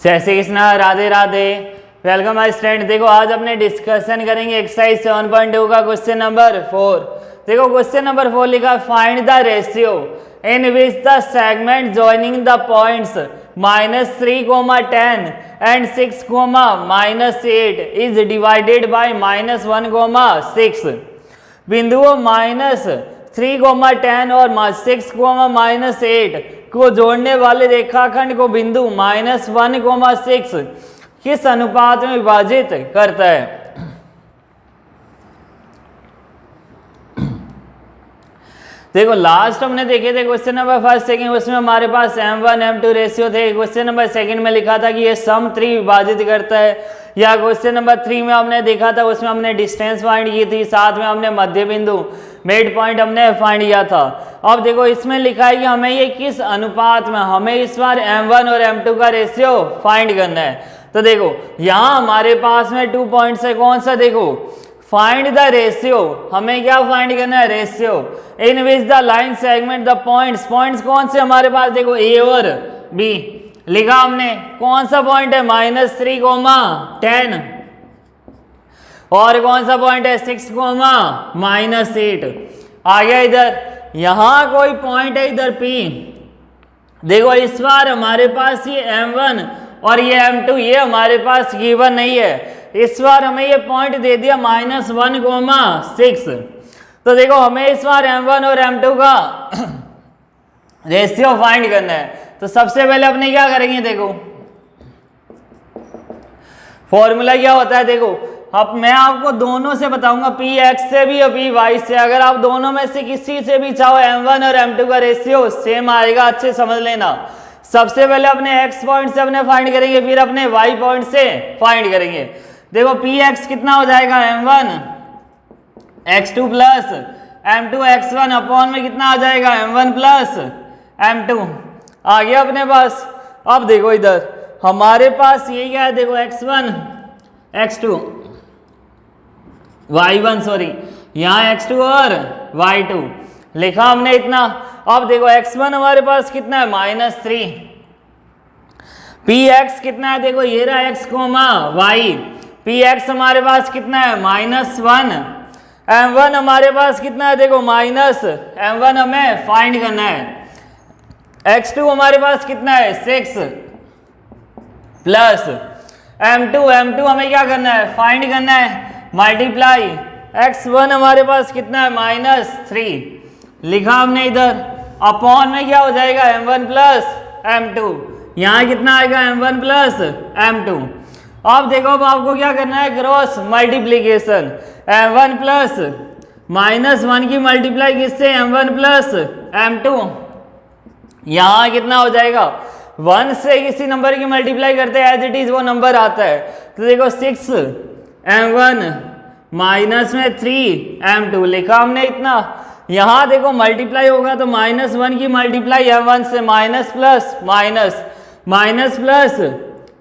जय Shri Krishna, Radhe Radhe. Welcome my student. देखो आज अपने डिस्कशन करेंगे एक्सरसाइज 7.2 का क्वेश्चन नंबर 4। देखो क्वेश्चन नंबर 4 लिखा, find the ratio in which the segment joining the points -3, 10 and 6, -8 is divided by -1, 6। बिंदुओं -3, 10 और 6, -8 को जोड़ने वाले रेखाखंड को बिंदु -1, 6 किस अनुपात में विभाजित करता है। देखो लास्ट हमने देखे थे क्वेश्चन नंबर फर्स्ट सेकंड, उसमें हमारे पास m1 m2 रेशियो थे। क्वेश्चन नंबर सेकंड में लिखा था कि ये सम 3 विभाजित करता है, या क्वेश्चन नंबर 3 में हमने देखा था उसमें हमने डिस्टेंस फाइंड की थी, साथ में हमने मध्य बिंदु मिड पॉइंट हमने फाइंड किया था। अब देखो इसमें लिखा है कि हमें ये किस अनुपात में, हमें इस बार m1 और m2 का रेशियो फाइंड करना है। तो देखो यहाँ हमारे पास में 2 पॉइंट्स है, कौन सा, देखो फाइंड द रेशियो, हमें क्या फाइंड करना है, ratio in which the line segment the points, points कौन से हमारे पास, देखो ए और बी लिखा हमने। कौन सा पॉइंट है, -3, 10 और कौन सा पॉइंट है 6, -8 आ गया इधर। यहां कोई पॉइंट है इधर P। देखो इस बार हमारे पास ये m1 और ये m2 ये हमारे पास गिवन नहीं है। इस बार हमें ये पॉइंट दे दिया -1, 6। तो देखो हमें इस बार m1 और m2 का रेशियो फाइंड करना है। तो सबसे पहले अपने क्या करेंगे, देखो फॉर्मूला क्या होता है। देखो अब मैं आपको दोनों से बताऊंगा, px से भी और py से। अगर आप दोनों में से किसी से भी चाहो m1 और m2 का रेशियो सेम आएगा, अच्छे समझ लेना। सबसे पहले अपने x पॉइंट से अपने फाइंड करेंगे, फिर अपने y पॉइंट से फाइंड करेंगे। देखो px कितना हो जाएगा, m1 x2 plus m2 x1 upon में कितना आ जाएगा, m1 प्लस m2 आ गया अपने पास। अब देखो इधर हमारे पास ये क्या है, देखो x1 x2 y1 सॉरी, यहाँ x2 और y2 लिखा हमने इतना। अब देखो x1 हमारे पास कितना है, -3। px कितना है, देखो ये रहा x, y। px हमारे पास कितना है, -1। m1 हमारे पास कितना है, देखो -m1 हमें फाइंड करना है। x2 हमारे पास कितना है, 6 प्लस m2 हमें क्या करना है, फाइंड करना है, मल्टीप्लाई x1 हमारे पास कितना है, -3 लिखा हमने इधर। अपॉन में क्या हो जाएगा, m1 प्लस m2, यहाँ कितना आएगा, m1 प्लस m2। अब देखो अब आपको क्या करना है, क्रॉस मल्टीप्लीकेशन, m1 प्लस -1 की मल्टीप्लाई किससे, m1 प्लस m2। यहाँ कितना हो जाएगा, 1 से किसी नंबर की मल्टीप्लाई करते हैं एज इट इज वो नंबर आता है। तो देखो 6 m1 माइनस में 3 m2 लिखा हमने इतना। यहाँ देखो मल्टीप्लाई होगा तो -1 की मल्टीप्लाई m1 से, minus plus minus, minus plus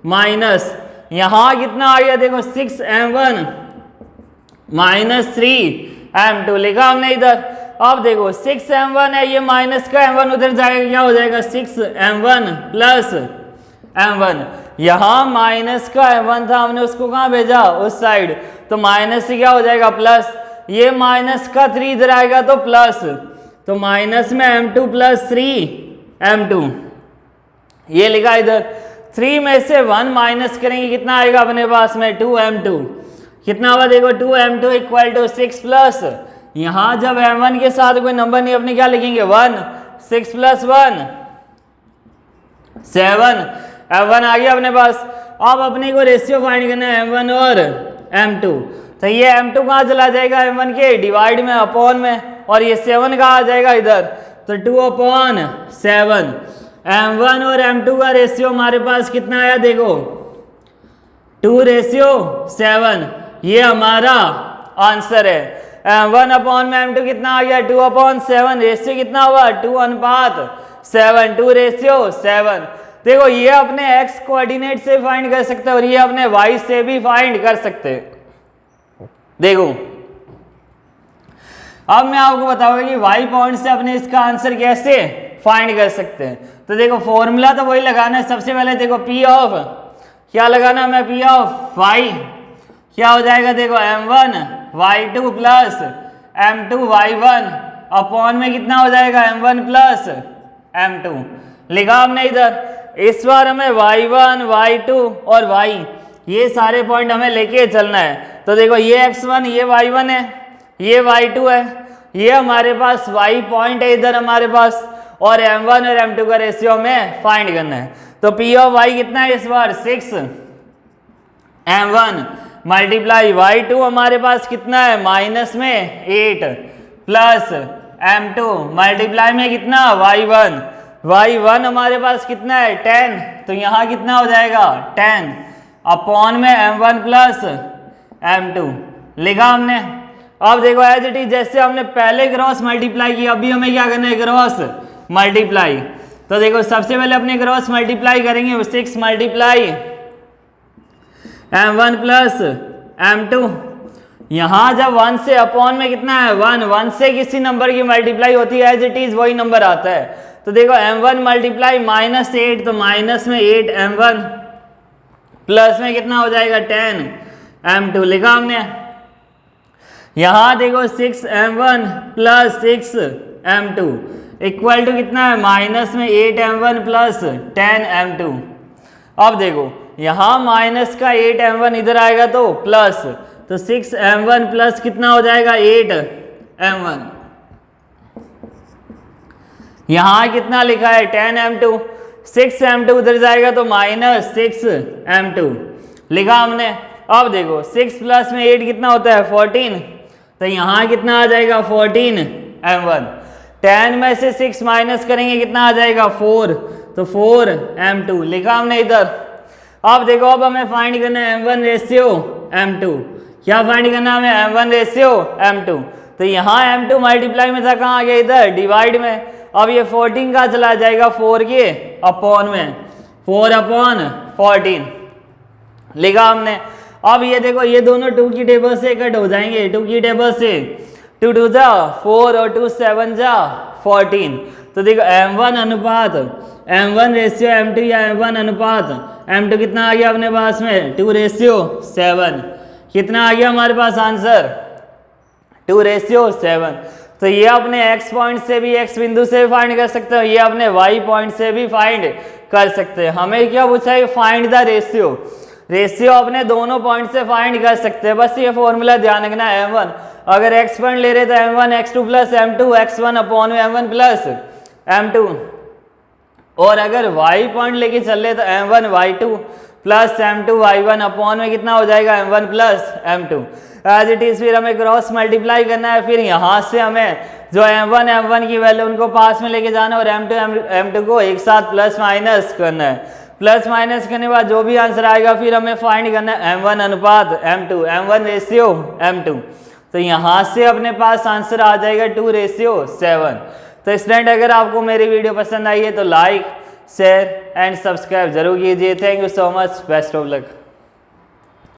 minus, यहाँ कितना आ गया, देखो 6 m1 -3 m2 लिखा हमने इधर। अब देखो 6 m1 है, ये माइनस का m1 उधर जाएगा, क्या हो जाएगा 6 m1 प्लस m1। यहाँ माइनस का m1 था, हमने उसको कहाँ भेजा, उस साइड, तो माइनस से क्या हो जाएगा प्लस। ये माइनस का 3 इधर आएगा तो प्लस, तो माइनस में m2 प्लस 3 m2 ये लिखा इधर। 3 में से 1 माइनस करेंगे, कितना आएगा अपने पास में, 2 m2 कितना हुआ, देखो 2 m2 इक्वल टू 6 प्लस, यहाँ जब m1 के साथ कोई नंबर नहीं अपने क्या लिखेंगे, 1, 6 प्लस 1 7 m1 आ गया अपने पास। अब अपने को रेशियो फाइंड करना है m1 और m2। तो ये m2 कहाँ चला जाएगा, m1 के डिवाइड में, अपॉन में, और ये 7 कहाँ आ जाएगा इधर, तो 2/7। m1 और m2 का रेशियो हमारे पास कितना आया, देखो 2:7, ये हमारा आंसर है। m1 अपॉन में m2 कितना आ गया, 2/7, रेशियो कितना हुआ, 2:7, 2:7। देखो ये अपने x कोऑर्डिनेट से फाइंड कर सकते हैं और ये अपने y से भी फाइंड कर सकते हैं। देखो अब मैं आपको बताऊंगा कि y पॉइंट से अपने इसका आंसर कैसे फाइंड कर सकते हैं। तो देखो फॉर्मूला तो वही लगाना है। सबसे पहले देखो P ऑफ क्या लगाना हमें पी ऑफ वाई, क्या हो जाएगा देखो m1 y2 plus m2 y1 upon में कितना हो जाएगा m1 प्लस m2 लिखा हमने इधर। इस बार हमें y1 y2 और y ये सारे पॉइंट हमें लेके चलना है। तो देखो ये x1 ये y1 है, ये y2 है, ये हमारे पास y पॉइंट है इधर हमारे पास, और m1 और m2 का रेशियो हमें फाइंड करना है। तो p ऑफ y कितना है इस बार 6 m1 मल्टीप्लाई y2 हमारे पास कितना है माइनस में 8 प्लस m2 मल्टीप्लाई में कितना y1 हमारे पास कितना है 10, तो यहाँ कितना हो जाएगा 10 अपॉन में m1 प्लस m2 लिखा हमने। अब देखो एज इट इज जैसे हमने पहले क्रॉस मल्टीप्लाई किया, अभी हमें क्या करना है क्रॉस मल्टीप्लाई। तो देखो सबसे पहले अपने क्रॉस मल्टीप्लाई करेंगे 6 मल्टीप्लाई m1 प्लस m2, यहाँ जब 1 से अपॉन में कितना है 1 से किसी नंबर की मल्टीप्लाई होती है एज इट इज वही नंबर आता है। तो देखो m1 मल्टीप्लाई माइनस 8, तो माइनस में 8 m1 प्लस में कितना हो जाएगा 10 m2 लिखा हमने। यहाँ देखो 6 m1 plus 6 m2 equal to कितना है माइनस में 8 m1 प्लस 10 m2। अब देखो यहाँ माइनस का 8 m1 इधर आएगा तो प्लस, तो 6 m1 प्लस कितना हो जाएगा 8 m1। यहाँ कितना लिखा है 10 m2, 6 m2 उधर जाएगा तो माइनस 6 m2 लिखा हमने। अब देखो 6 प्लस में 8 कितना होता है 14, तो यहाँ कितना आ जाएगा 14 m1। 10 में से 6 माइनस करेंगे कितना आ जाएगा 4, तो 4 m2 लिखा हमने इधर। अब देखो अब हमें फाइंड करना है m1 रेशियो m2, क्या फाइंड करना है हमें m1 रेशियो m2। तो यहाँ m2 मल्टीप्लाई में था, कहाँ आ गया इधर डिवाइड में। अब ये 14 का चला जाएगा 4 के अपॉन में, 4 अपॉन 14 लिखा हमने। अब ये देखो ये दोनों 2 की टेबल से कट हो जाएंगे, 2 की टेबल से 2 2 जा 4 और 2 7 जा 14। तो देखो m1 अनुपात m1 रेशियो m2 या m1 अनुपात m2 कितना आ गया अपने पास में 2 रेशियो 7, कितना आ गया हमारे पास आंसर 2 रेशियो 7। तो ये अपने x पॉइंट से भी x बिंदु से भी फाइंड कर सकते हो, ये अपने y पॉइंट से भी फाइंड कर सकते हैं। हमें क्या पूछा है फाइंड द रेशियो, रेशियो अपने दोनों पॉइंट से फाइंड कर सकते हैं। बस ये फॉर्मूला ध्यान रखना है m1 अगर x पॉइंट ले रहे तो m1 x2 plus m2 x1 upon में m1 प्लस m2, और अगर y पॉइंट लेके चल रहे तो m1 y2 plus m2 y1 upon में कितना हो जाएगा m1 plus m2। As it is फिर हमें क्रॉस मल्टीप्लाई करना है, फिर यहाँ से हमें जो m1 की वैल्यू उनको पास में लेके जाना है और m2 को एक साथ प्लस माइनस करना है। प्लस माइनस करने के बाद जो भी आंसर आएगा फिर हमें फाइंड करना है m1 अनुपात m2, m1 रेशियो m2। तो यहाँ से अपने पास आंसर आ जाएगा 2 रेशियो 7। तो स्टूडेंट अगर आपको मेरी वीडियो पसंद आई है तो लाइक शेयर एंड सब्सक्राइब जरूर कीजिए। Thank you so much, best of luck.